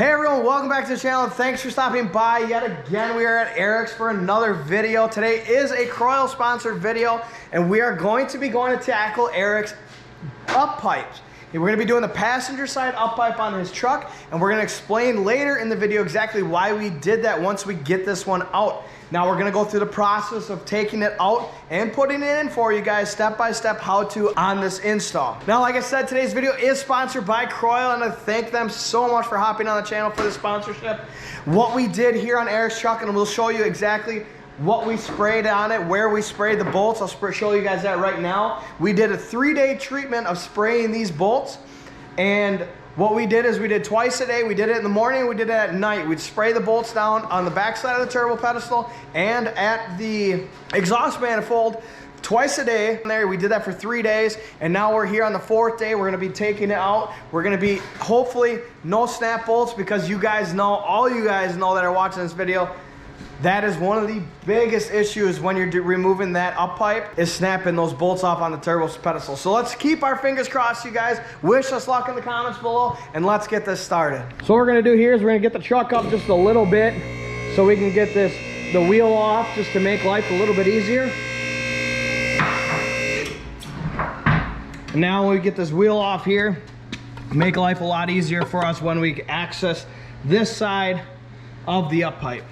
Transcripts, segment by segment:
Hey everyone, welcome back to the channel. Thanks for stopping by yet again. We are at Eric's for another video. Today is a Croyle sponsored video, and we are going to be going to tackle Eric's Up-Pipes. We're going to be doing the passenger side up-pipe on his truck, and we're going to explain later in the video exactly why we did that once we get this one out. Now we're going to go through the process of taking it out and putting it in for you guys step by step how to on this install. Now, like I said, today's video is sponsored by Croyle, and I thank them so much for hopping on the channel for the sponsorship. What we did here on Eric's truck, and we'll show you exactly what we sprayed on it, where we sprayed the bolts. I'll show you guys that right now. We did a 3-day treatment of spraying these bolts, and what we did is we did twice a day. We did it in the morning, we did it at night. We'd spray the bolts down on the back side of the turbo pedestal and at the exhaust manifold twice a day. There, we did that for 3 days, and now we're here on the 4th day. We're gonna be taking it out. We're gonna be, hopefully, no snap bolts, because you guys know, all you guys know that are watching this video, that is one of the biggest issues when you're removing that up pipe, is snapping those bolts off on the turbo pedestal. So let's keep our fingers crossed, you guys. Wish us luck in the comments below, and let's get this started. So what we're gonna do here is we're gonna get the truck up just a little bit so we can get the wheel off, just to make life a little bit easier. And now when we get this wheel off here, make life a lot easier for us when we access this side of the up pipe.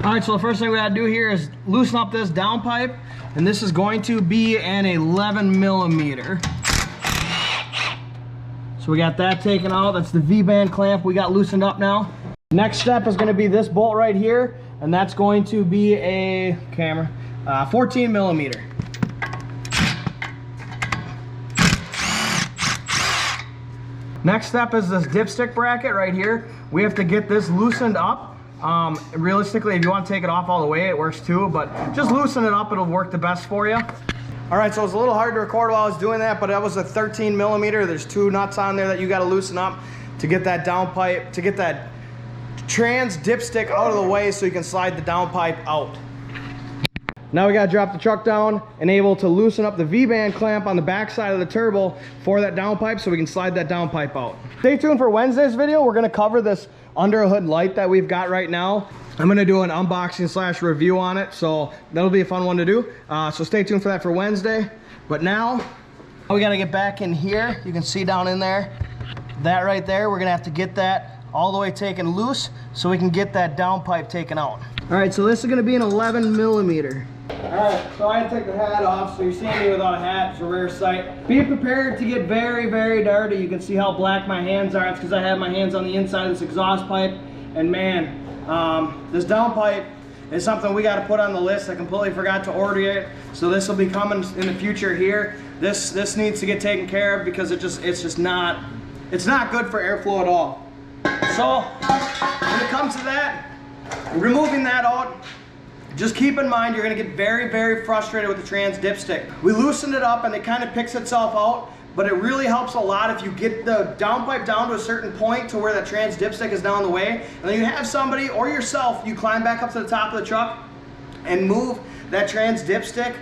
All right, so the first thing we gotta do here is loosen up this downpipe, and this is going to be an 11 millimeter. So we got that taken out. That's the V-band clamp we got loosened up now. Next step is gonna be this bolt right here, and that's going to be a 14 millimeter. Next step is this dipstick bracket right here. We have to get this loosened up. Realistically, if you want to take it off all the way, it works too, but just loosen it up, it'll work the best for you. All right, so it's a little hard to record while I was doing that, but that was a 13 millimeter. There's 2 nuts on there that you got to loosen up to get that downpipe, to get that trans dipstick out of the way so you can slide the downpipe out. Now we got to drop the truck down and able to loosen up the V-band clamp on the back side of the turbo for that downpipe so we can slide that downpipe out. Stay tuned for Wednesday's video. We're going to cover this under hood light that we've got right now. I'm going to do an unboxing / review on it, so that'll be a fun one to do. So stay tuned for that for Wednesday. But now we got to get back in here. You can see down in there, that right there, we're going to have to get that all the way taken loose so we can get that downpipe taken out. All right, so this is going to be an 11 millimeter. All right, so I had to take the hat off, so you're seeing me without a hat. It's a rare sight. Be prepared to get very, very dirty. You can see how black my hands are. It's because I have my hands on the inside of this exhaust pipe. And man, this downpipe is something we got to put on the list. I completely forgot to order it, so this will be coming in the future here. This needs to get taken care of because it's not good for airflow at all. So when it comes to that, removing that out, just keep in mind you're going to get very, very frustrated with the trans dipstick. We loosened it up and it kind of picks itself out, but it really helps a lot if you get the downpipe down to a certain point to where that trans dipstick is down the way, and then you have somebody or yourself, you climb back up to the top of the truck and move that trans dipstick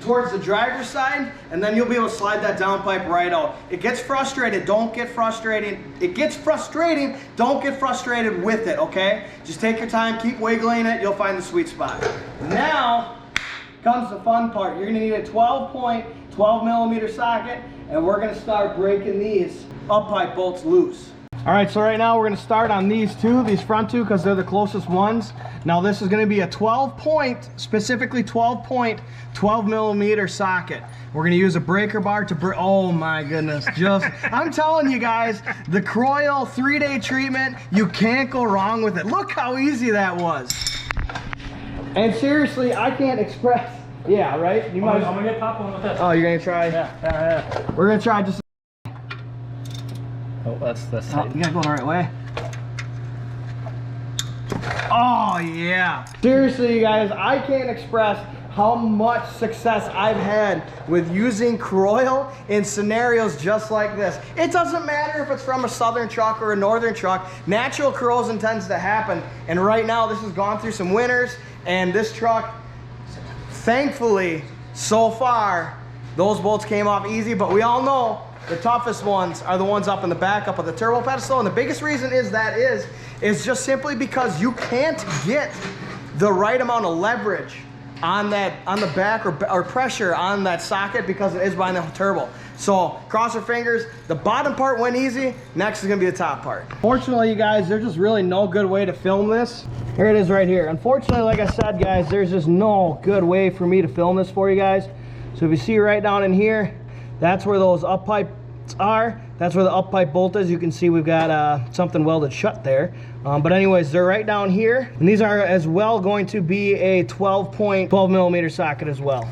towards the driver's side, and then you'll be able to slide that downpipe right out. It gets frustrated, don't get frustrated. It gets frustrating, don't get frustrated with it, okay? Just take your time, keep wiggling it, you'll find the sweet spot. Now comes the fun part. You're gonna need a 12 millimeter socket, and we're gonna start breaking these up-pipe bolts loose. All right, so right now we're gonna start on these front two, because they're the closest ones. Now this is gonna be a specifically 12 millimeter socket. We're gonna use a breaker bar to break, oh my goodness, I'm telling you guys, the Croyle 3-day treatment, you can't go wrong with it. Look how easy that was. And seriously, I can't express, yeah, right? I'm gonna get top one with this. Oh, you're gonna try? Yeah. We're gonna try just. Oh, that's oh, you gotta go the right way. Oh yeah. Seriously, you guys, I can't express how much success I've had with using Croyle in scenarios just like this. It doesn't matter if it's from a southern truck or a northern truck. Natural corrosion tends to happen, and right now this has gone through some winters, and this truck, thankfully, so far, those bolts came off easy, but we all know the toughest ones are the ones up in the back, up on the turbo pedestal. And the biggest reason is just simply because you can't get the right amount of leverage on the back or pressure on that socket because it is behind the turbo. So cross your fingers, the bottom part went easy, next is gonna be the top part. Fortunately, you guys, there's just really no good way to film this. Here it is right here. Unfortunately, like I said, guys, there's just no good way for me to film this for you guys. So if you see right down in here, that's where those up-pipes are. That's where the up-pipe bolt is. You can see we've got something welded shut there. But anyways, they're right down here. And these are as well going to be a 12 millimeter socket as well.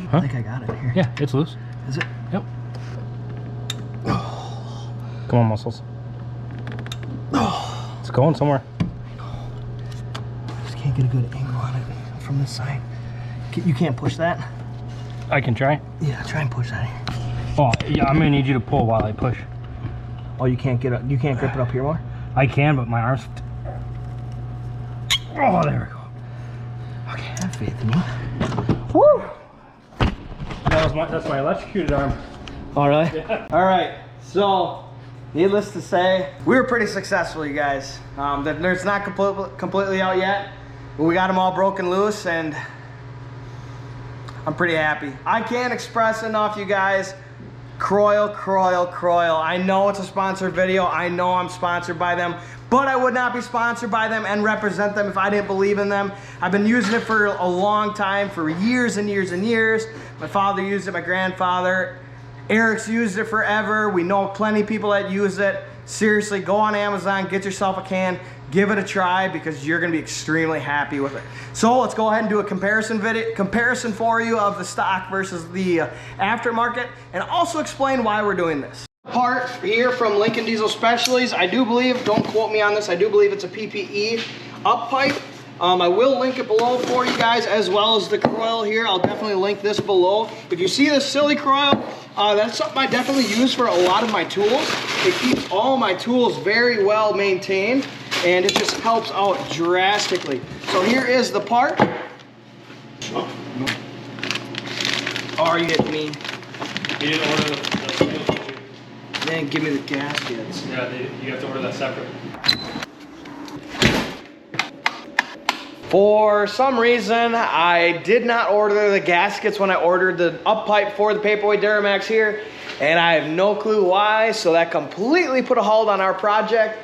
Huh? I think I got it here. Yeah, it's loose. Is it? Yep. Come on, muscles. It's going somewhere. Just can't get a good angle on it from this side. You can't push that? I can try. Yeah, try and push that here. Oh, yeah, I'm gonna need you to pull while I push. Oh, you can't get it. You can't grip it up here more? I can, but my arms. Oh, there we go. Okay, I have faith in you. Woo! That's my electrocuted arm. All right. Yeah. All right. So, needless to say, we were pretty successful, you guys. The nerd's not completely out yet, but we got them all broken loose, and I'm pretty happy. I can't express enough, you guys. Croyle. I know it's a sponsored video. I know I'm sponsored by them, but I would not be sponsored by them and represent them if I didn't believe in them. I've been using it for a long time, for years and years and years. My father used it, my grandfather. Eric's used it forever. We know plenty of people that use it. Seriously, go on Amazon, get yourself a can, give it a try, because you're gonna be extremely happy with it. So let's go ahead and do a comparison for you of the stock versus the aftermarket, and also explain why we're doing this. Part here from Lincoln Diesel Specialties, I do believe, don't quote me on this, I do believe it's a PPE Up-Pipe. I will link it below for you guys, as well as the Croyle here. I'll definitely link this below. If you see this silly Croyle, that's something I definitely use for a lot of my tools. It keeps all my tools very well maintained, and it just helps out drastically. So here is the part. Oh, are you kidding me? You didn't order the They didn't give me the gaskets. Yeah, you have to order that separate. For some reason, I did not order the gaskets when I ordered the Up-Pipe for the Paperweight Duramax here, and I have no clue why, so that completely put a halt on our project.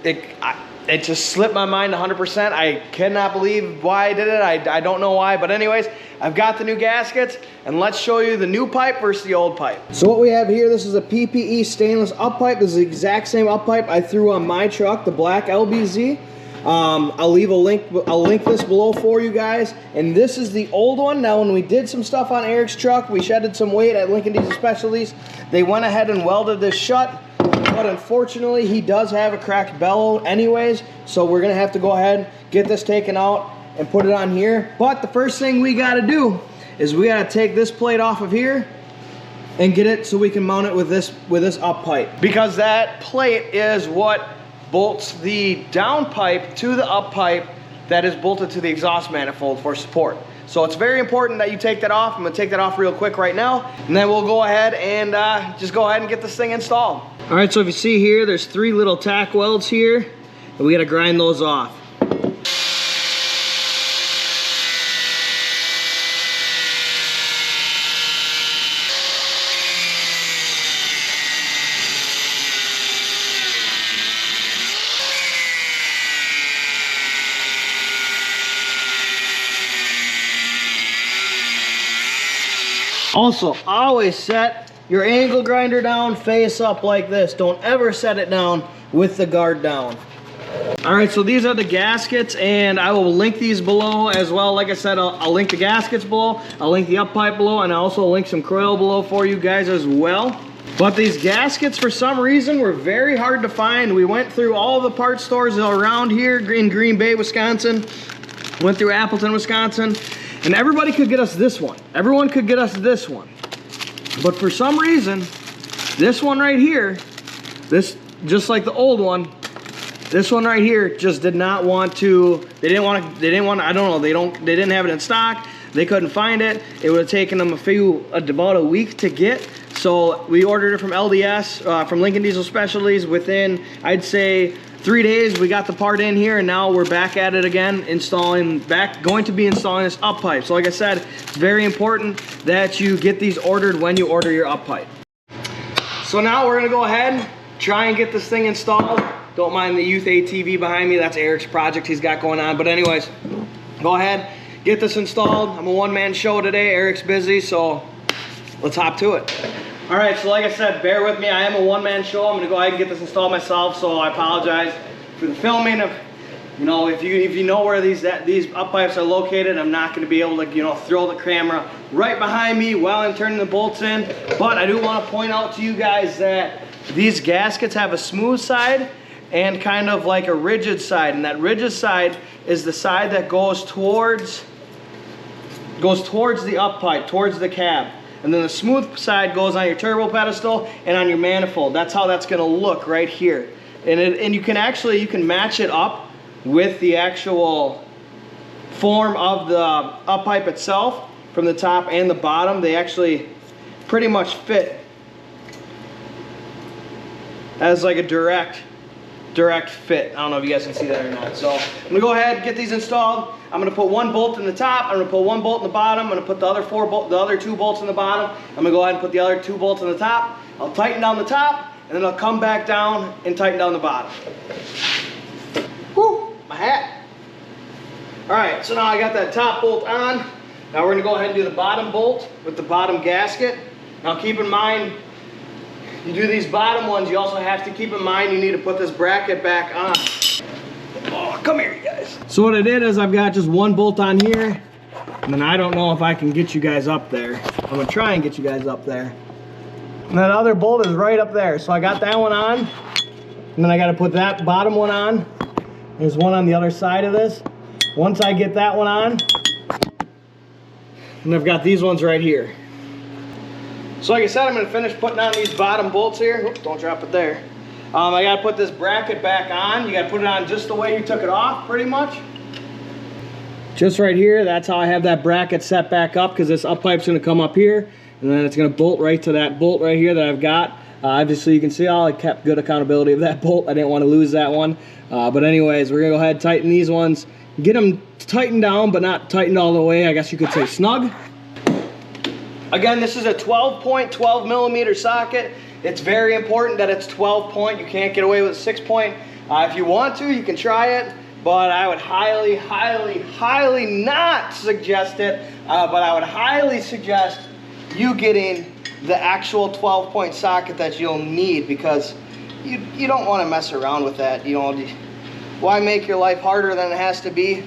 It just slipped my mind 100%. I cannot believe why I did it. I don't know why, but anyways, I've got the new gaskets, and let's show you the new pipe versus the old pipe. So what we have here, this is a PPE stainless Up-Pipe. This is the exact same Up-Pipe I threw on my truck, the black LBZ. I'll leave a link. I'll link this below for you guys. And this is the old one. Now, when we did some stuff on Eric's truck, we shedded some weight at Lincoln Diesel Specialties. They went ahead and welded this shut, but unfortunately, he does have a cracked bellow anyways. So we're gonna have to go ahead, get this taken out, and put it on here. But the first thing we gotta do is we gotta take this plate off of here and get it so we can mount it with this Up-Pipe, because that plate is what bolts the downpipe to the up-pipe that is bolted to the exhaust manifold for support. So it's very important that you take that off. I'm gonna take that off real quick right now, and then we'll go ahead and just go ahead and get this thing installed. All right, so if you see here, there's 3 little tack welds here, and we gotta grind those off. Also, always set your angle grinder down face up like this. Don't ever set it down with the guard down. All right, so these are the gaskets, and I will link these below as well. Like I said, I'll link the gaskets below, I'll link the Up-Pipe below, and I'll also link some Croyle below for you guys as well. But these gaskets, for some reason, were very hard to find. We went through all the parts stores around here in Green Bay, Wisconsin. Went through Appleton, Wisconsin. And everybody could get us this one. Everyone could get us this one. But for some reason, this one right here, this, just like the old one, this one right here just did not want to, they didn't want, I don't know, they didn't have it in stock. They couldn't find it. It would have taken them about a week to get. So we ordered it from LDS, from Lincoln Diesel Specialties. Within, I'd say, 3 days, we got the part in here, and now we're back at it again, going to be installing this Up-Pipe. So like I said, it's very important that you get these ordered when you order your Up-Pipe. So now we're gonna go ahead, try and get this thing installed. Don't mind the youth ATV behind me. That's Eric's project he's got going on. But anyways, go ahead, get this installed. I'm a one-man show today. Eric's busy, so let's hop to it. All right, so like I said, bear with me. I am a one-man show. I'm gonna go ahead and get this installed myself, so I apologize for the filming. You know, if you know where these Up-Pipes are located, I'm not gonna be able to, you know, throw the camera right behind me while I'm turning the bolts in. But I do wanna point out to you guys that these gaskets have a smooth side and kind of like a rigid side. And that rigid side is the side that goes towards the Up-Pipe, towards the cab. And then the smooth side goes on your turbo pedestal and on your manifold. That's how that's gonna look right here. And you can match it up with the actual form of the Up-Pipe itself from the top and the bottom. They actually pretty much fit as like a direct fit. I don't know if you guys can see that or not. So I'm gonna go ahead and get these installed. I'm gonna put one bolt in the top. I'm gonna put one bolt in the bottom. I'm gonna put the other 2 bolts in the bottom. I'm gonna go ahead and put the other 2 bolts in the top. I'll tighten down the top, and then I'll come back down and tighten down the bottom. Whew, my hat. All right, so now I got that top bolt on. Now we're gonna go ahead and do the bottom bolt with the bottom gasket. Now keep in mind, you do these bottom ones, you also have to keep in mind you need to put this bracket back on. Oh, come here, you guys. So what I did is I've got just one bolt on here, and then I don't know if I can get you guys up there. I'm gonna try and get you guys up there. And that other bolt is right up there. So I got that one on, and then I gotta put that bottom one on. There's one on the other side of this. Once I get that one on, and I've got these ones right here. So like I said, I'm gonna finish putting on these bottom bolts here. Oops, don't drop it there. I gotta put this bracket back on. You gotta put it on just the way you took it off, pretty much. Just right here, that's how I have that bracket set back up, because this Up-Pipe's gonna come up here, and then it's gonna bolt right to that bolt right here that I've got. Obviously you can see I kept good accountability of that bolt. I didn't want to lose that one. But anyways, we're gonna go ahead and tighten these ones. Get them tightened down, but not tightened all the way. I guess you could say snug. Again, this is a 12 millimeter socket. It's very important that it's 12 point. You can't get away with a 6 point. If you want to, you can try it, but I would highly, highly, highly not suggest it. But I would highly suggest you getting the actual 12 point socket that you'll need, because you don't want to mess around with that. You know, why make your life harder than it has to be?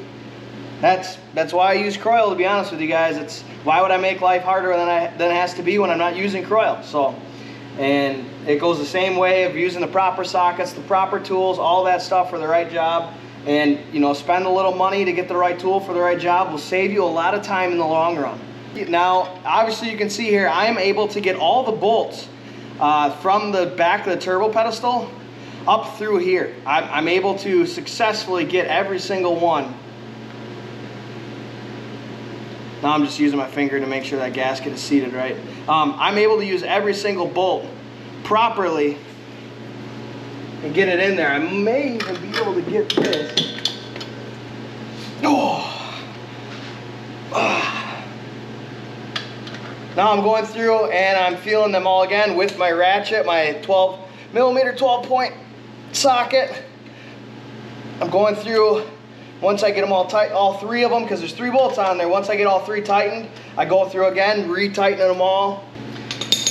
That's why I use Croyle, to be honest with you guys. Why would I make life harder than it has to be when I'm not using Croyle? So, and it goes the same way of using the proper sockets, the proper tools, all that stuff for the right job. And, you know, spend a little money to get the right tool for the right job will save you a lot of time in the long run. Now, obviously you can see here, I am able to get all the bolts from the back of the turbo pedestal up through here. I'm able to successfully get every single one. Now I'm just using my finger to make sure that gasket is seated right. I'm able to use every single bolt properly and get it in there. I may even be able to get this. Oh. Now I'm going through and I'm feeling them all again with my ratchet, my 12 millimeter 12 point socket. I'm going through. Once I get them all tight, all 3 of them, because there's 3 bolts on there. Once I get all 3 tightened, I go through again, retightening them all.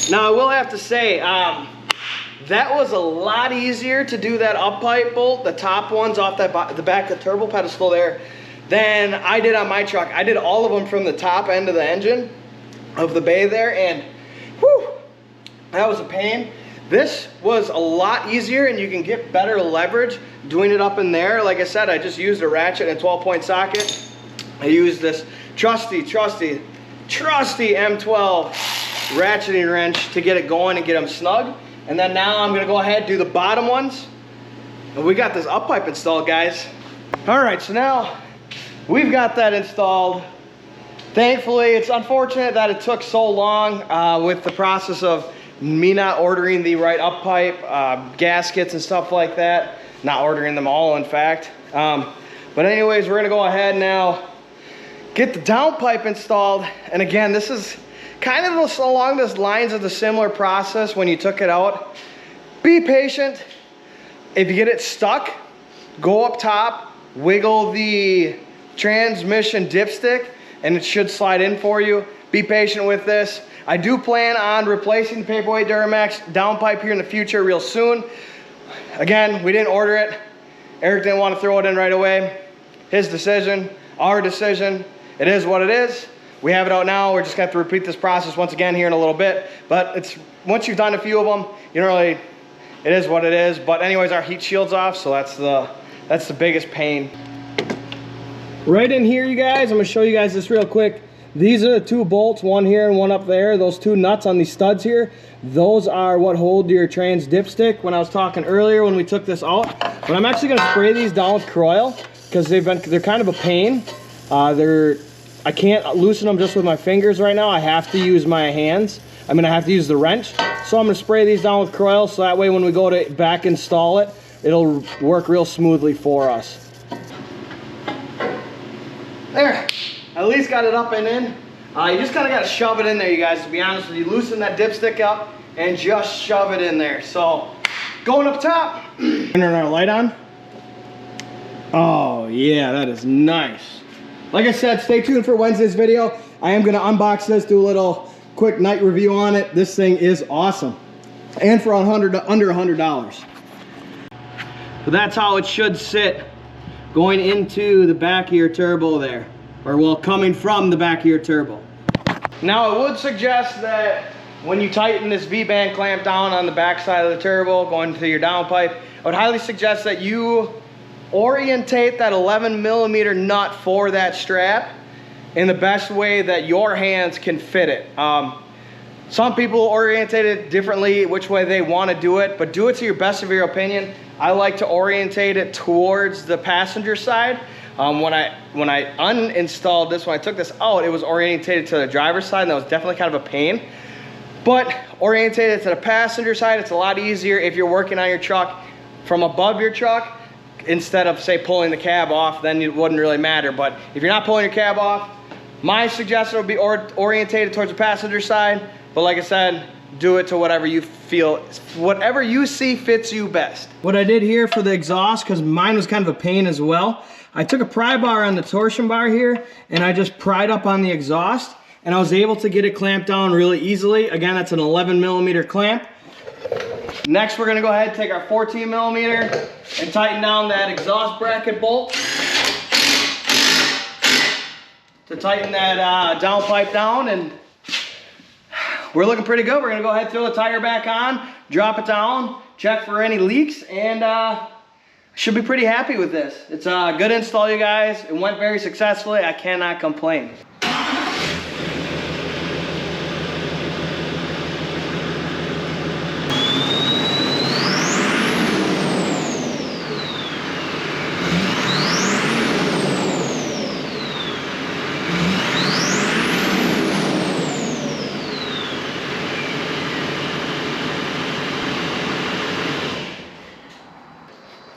Now I will have to say, that was a lot easier to do that Up-Pipe bolt, the top ones off the back of the turbo pedestal there, than I did on my truck. I did all of them from the top end of the engine, of the bay there, and whew, that was a pain. This was a lot easier, and you can get better leverage doing it up in there. Like I said, I just used a ratchet and a 12 point socket. I used this trusty M12 ratcheting wrench to get it going and get them snug. And then now I'm gonna go ahead and do the bottom ones. And we got this Up-Pipe installed, guys. All right, so now we've got that installed. Thankfully, it's unfortunate that it took so long with the process of me not ordering the right up-pipe, gaskets and stuff like that. Not ordering them all, in fact. But anyways, we're gonna go ahead now, get the downpipe installed. And again, this is kind of along the lines of the similar process when you took it out. Be patient. If you get it stuck, go up top, wiggle the transmission dipstick, and it should slide in for you. Be patient with this. I do plan on replacing the paperweight Duramax downpipe here in the future real soon. Again, we didn't order it. Eric didn't want to throw it in right away. His decision, our decision. It is what it is. We have it out now. We're just going to have to repeat this process once again here in a little bit. But it's once you've done a few of them, you don't really, it is what it is. But anyways, our heat shield's off, so that's the biggest pain. Right in here, you guys, I'm going to show you guys this real quick. These are the two bolts, one here and one up there. Those two nuts on these studs here, those are what hold your trans dipstick when I was talking earlier when we took this out. But I'm actually going to spray these down with Croil because they're kind of a pain. I can't loosen them just with my fingers right now. I have to use my hands. I have to use the wrench. So I'm going to spray these down with Croil so that way when we go to back install it, it'll work real smoothly for us. There. At least got it up and in. You just kind of got to shove it in there, you guys, to be honest with you. Loosen that dipstick up and just shove it in there. So, going up top. Turn our light on. Oh, yeah, that is nice. Like I said, stay tuned for Wednesday's video. I am going to unbox this, do a little quick night review on it. This thing is awesome. And for under $100. So that's how it should sit going into the back of your turbo there. Or well, coming from the back of your turbo. Now I would suggest that when you tighten this V-band clamp down on the back side of the turbo going to your downpipe, I would highly suggest that you orientate that 11mm nut for that strap in the best way that your hands can fit it. Some people orientate it differently which way they want to do it, but do it to your best of your opinion. I like to orientate it towards the passenger side. When I uninstalled this, when I took this out, it was orientated to the driver's side, and that was definitely kind of a pain. But orientated to the passenger side, it's a lot easier if you're working on your truck from above your truck instead of, say, pulling the cab off. Then it wouldn't really matter. But if you're not pulling your cab off, my suggestion would be orientated towards the passenger side. But like I said, do it to whatever you feel, whatever you see fits you best. What I did here for the exhaust, because mine was kind of a pain as well, I took a pry bar on the torsion bar here and I just pried up on the exhaust and I was able to get it clamped down really easily. Again, that's an 11mm clamp. Next, we're gonna go ahead and take our 14mm and tighten down that exhaust bracket bolt to tighten that downpipe down, and we're looking pretty good. We're gonna go ahead and throw the tire back on, drop it down, check for any leaks, and should be pretty happy with this. It's a good install, you guys. It went very successfully. I cannot complain.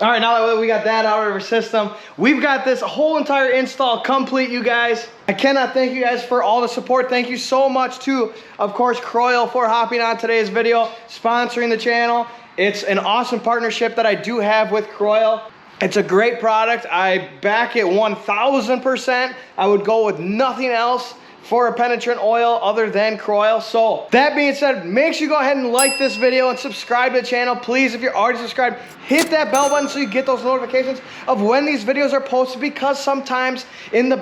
All right, now that we got that out of our system, we've got this whole entire install complete, you guys. I cannot thank you guys for all the support. Thank you so much to, of course, Croil for hopping on today's video, sponsoring the channel. It's an awesome partnership that I do have with Croil. It's a great product. I back it 1000%. I would go with nothing else for a penetrant oil other than Croil. So that being said, make sure you go ahead and like this video and subscribe to the channel. Please, if you're already subscribed, hit that bell button so you get those notifications of when these videos are posted, because sometimes in the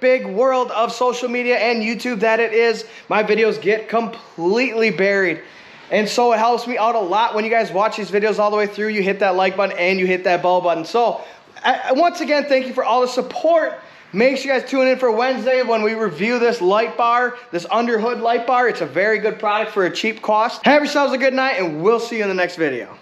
big world of social media and YouTube that it is, my videos get completely buried. And so it helps me out a lot when you guys watch these videos all the way through. You hit that like button and you hit that bell button. So once again, thank you for all the support. Make sure you guys tune in for Wednesday when we review this light bar, this underhood light bar. It's a very good product for a cheap cost. Have yourselves a good night, and we'll see you in the next video.